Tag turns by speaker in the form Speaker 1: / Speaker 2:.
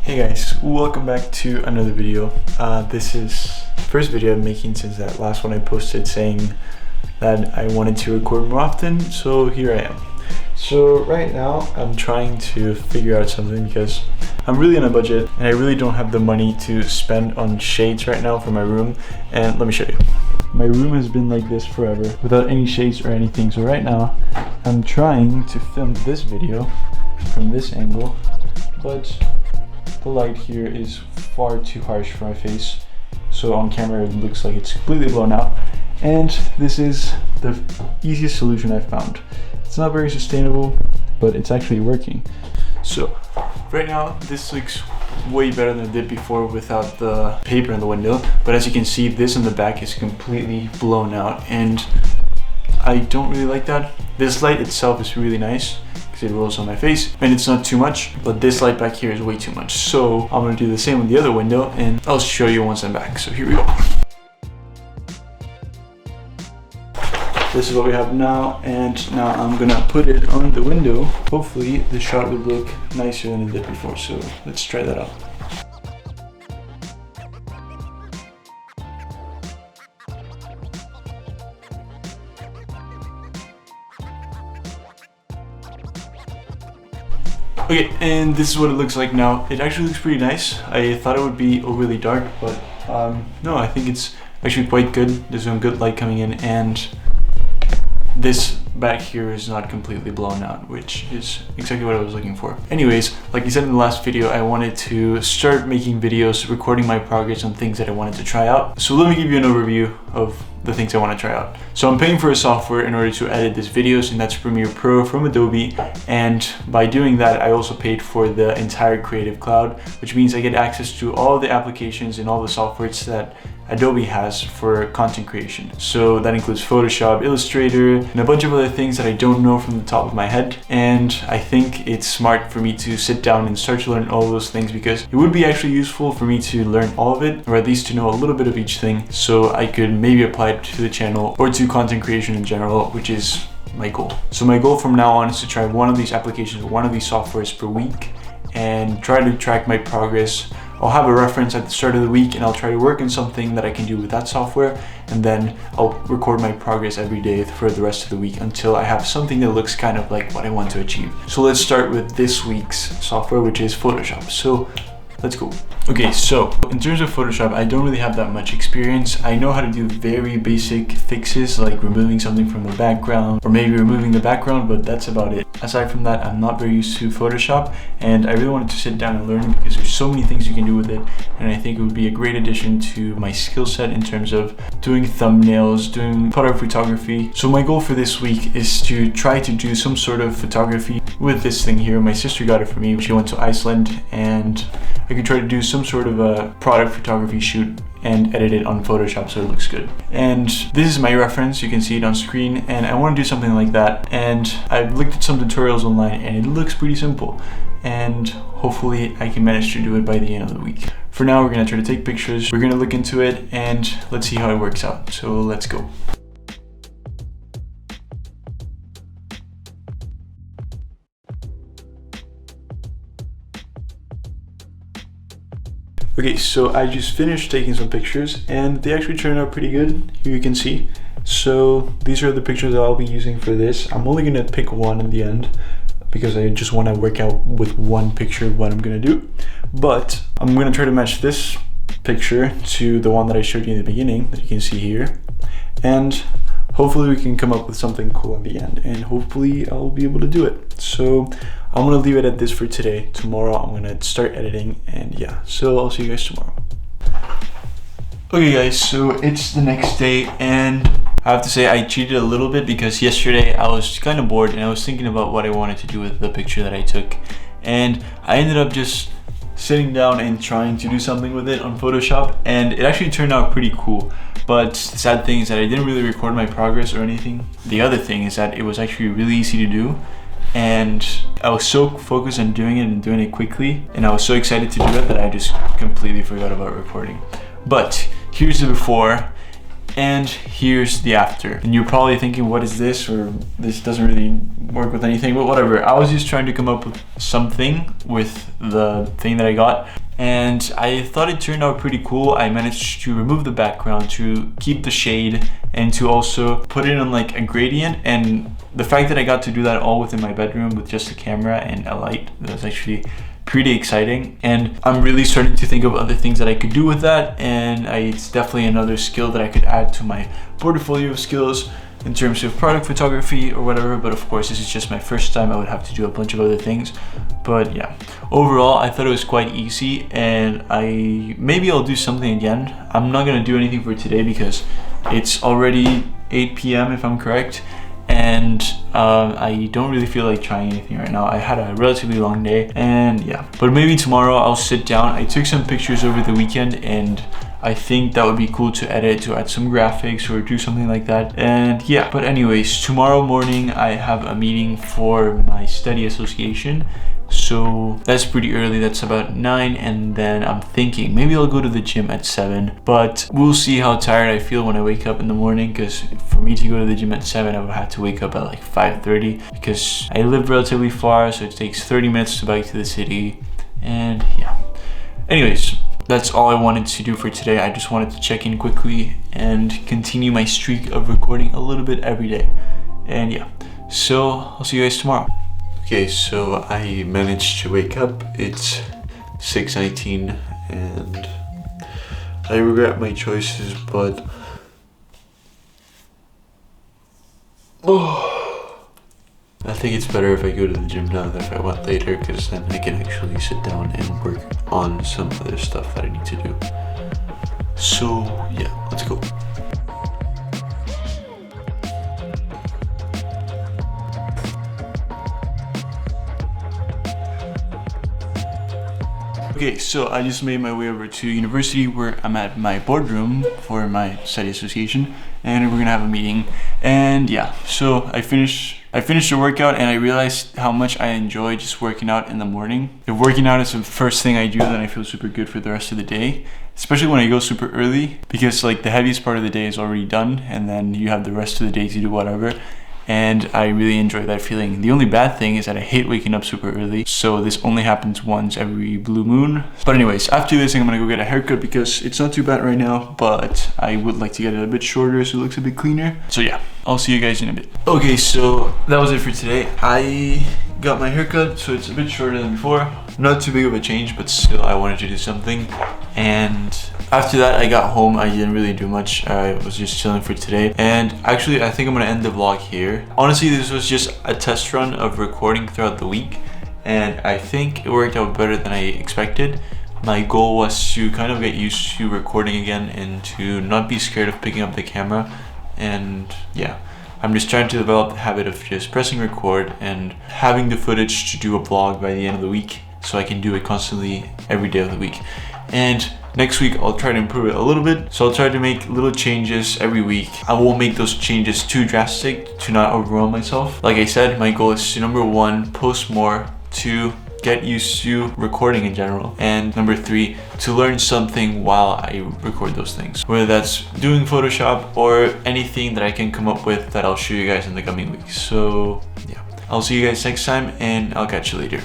Speaker 1: Hey guys, welcome back to another video. This is the first video I'm making since that last one I posted saying that I wanted to record more often, so here I am. So right now I'm trying to figure out something because I'm really on a budget and I really don't have the money to spend on shades right now for my room, and let me show you. My room has been like this forever without any shades or anything, so right now I'm trying to film this video from this angle, but the light here is far too harsh for my face, so on camera it looks like it's completely blown out, and this is the easiest solution I've found. It's not very sustainable, but it's actually working. So right now this looks way better than it did before without the paper in the window, but as you can see, this in the back is completely blown out and I don't really like that. This light itself is really nice because it rolls on my face and it's not too much, but this light back here is way too much. So I'm gonna do the same with the other window and I'll show you once I'm back. So here we go. This is what we have now, and now I'm gonna put it on the window. Hopefully the shot would look nicer than it did before, so let's try that out. Okay, and this is what it looks like now. It actually looks pretty nice. I thought it would be overly dark, but no, I think it's actually quite good. There's some good light coming in, and this back here is not completely blown out, which is exactly what I was looking for. Anyways, like I said in the last video, I wanted to start making videos, recording my progress on things that I wanted to try out. So let me give you an overview of the things I want to try out. So I'm paying for a software in order to edit these videos, and that's Premiere Pro from Adobe. And by doing that, I also paid for the entire Creative Cloud, which means I get access to all the applications and all the softwares that Adobe has for content creation. So that includes Photoshop, Illustrator, and a bunch of other things that I don't know from the top of my head. And I think it's smart for me to sit down and start to learn all those things, because it would be actually useful for me to learn all of it, or at least to know a little bit of each thing, so I could maybe apply it to the channel or to content creation in general, which is my goal. So my goal from now on is to try one of these applications, one of these softwares per week, and try to track my progress. I'll have a reference at the start of the week and I'll try to work on something that I can do with that software, and then I'll record my progress every day for the rest of the week until I have something that looks kind of like what I want to achieve. So let's start with this week's software, which is Photoshop. So let's go. Okay, so in terms of Photoshop, I don't really have that much experience. I know how to do very basic fixes like removing something from the background or maybe removing the background, but that's about it. Aside from that, I'm not very used to Photoshop, and I really wanted to sit down and learn because there's so many things you can do with it, and I think it would be a great addition to my skill set in terms of doing thumbnails, doing product photography. So my goal for this week is to try to do some sort of photography with this thing here. My sister got it for me. She went to Iceland, and I could try to do some sort of a product photography shoot and edit it on Photoshop so it looks good. And this is my reference, you can see it on screen, and I want to do something like that. And I've looked at some tutorials online and it looks pretty simple, and hopefully I can manage to do it by the end of the week. For now, we're going to try to take pictures, we're going to look into it, and let's see how it works out. So let's go. Okay, so I just finished taking some pictures and they actually turned out pretty good. Here you can see. So these are the pictures that I'll be using for this. I'm only gonna pick one in the end because I just want to work out with one picture what I'm gonna do. But I'm gonna try to match this picture to the one that I showed you in the beginning that you can see here. And hopefully we can come up with something cool in the end, and hopefully I'll be able to do it. So I'm gonna leave it at this for today. Tomorrow I'm gonna start editing, and yeah, so I'll see you guys tomorrow. Okay guys, so it's the next day, and I have to say I cheated a little bit because yesterday I was kind of bored and I was thinking about what I wanted to do with the picture that I took, and I ended up just sitting down and trying to do something with it on Photoshop, and it actually turned out pretty cool. But the sad thing is that I didn't really record my progress or anything. The other thing is that it was actually really easy to do, and I was so focused on doing it and doing it quickly, and I was so excited to do it that I just completely forgot about recording. But here's the before, and here's the after. And you're probably thinking, what is this? Or this doesn't really work with anything, but whatever. I was just trying to come up with something with the thing that I got, and I thought it turned out pretty cool. I managed to remove the background, to keep the shade, and to also put it on like a gradient. And the fact that I got to do that all within my bedroom with just a camera and a light, that was actually pretty exciting. And I'm really starting to think of other things that I could do with that, and it's definitely another skill that I could add to my portfolio of skills in terms of product photography or whatever. But of course, this is just my first time. I would have to do a bunch of other things. But yeah, overall I thought it was quite easy, and maybe I'll do something again. I'm not gonna do anything for today because it's already 8 p.m. if I'm correct, and I don't really feel like trying anything right now. I had a relatively long day, and yeah, but maybe tomorrow I'll sit down. I took some pictures over the weekend, and I think that would be cool to edit, to add some graphics or do something like that. And yeah, but anyways, tomorrow morning I have a meeting for my study association. So that's pretty early, that's about 9, and then I'm thinking maybe I'll go to the gym at 7, but we'll see how tired I feel when I wake up in the morning, because for me to go to the gym at 7 I would have to wake up at like 5:30, because I live relatively far, so it takes 30 minutes to bike to the city. And yeah, anyways, that's all I wanted to do for today. I just wanted to check in quickly and continue my streak of recording a little bit every day. And yeah, so I'll see you guys tomorrow. Okay, so I managed to wake up. It's 6:19 and I regret my choices, but I think it's better if I go to the gym now than if I went later, because then I can actually sit down and work on some other stuff that I need to do. So yeah, let's go. Okay, so I just made my way over to university, where I'm at my boardroom for my study association, and we're gonna have a meeting. And yeah, so I finished the workout, and I realized how much I enjoy just working out in the morning. If working out is the first thing I do, then I feel super good for the rest of the day, especially when I go super early, because like the heaviest part of the day is already done, and then you have the rest of the day to do whatever. And I really enjoy that feeling. The only bad thing is that I hate waking up super early, so this only happens once every blue moon. But anyways, after this I'm gonna go get a haircut, because it's not too bad right now, but I would like to get it a bit shorter so it looks a bit cleaner. So yeah, I'll see you guys in a bit. Okay, so that was it for today. I got my haircut, so it's a bit shorter than before. Not too big of a change, but still I wanted to do something. And after that I got home. I didn't really do much. I was just chilling for today. And actually I think I'm gonna end the vlog here. Honestly, this was just a test run of recording throughout the week, and I think it worked out better than I expected. My goal was to kind of get used to recording again and to not be scared of picking up the camera. And yeah, I'm just trying to develop the habit of just pressing record and having the footage to do a vlog by the end of the week, so I can do it constantly every day of the week. And next week I'll try to improve it a little bit, so I'll try to make little changes every week. I won't make those changes too drastic to not overwhelm myself. Like I said, my goal is to, number 1, post more, 2, get used to recording in general, and number 3, to learn something while I record those things, whether that's doing Photoshop or anything that I can come up with that I'll show you guys in the coming weeks. So yeah, I'll see you guys next time, and I'll catch you later.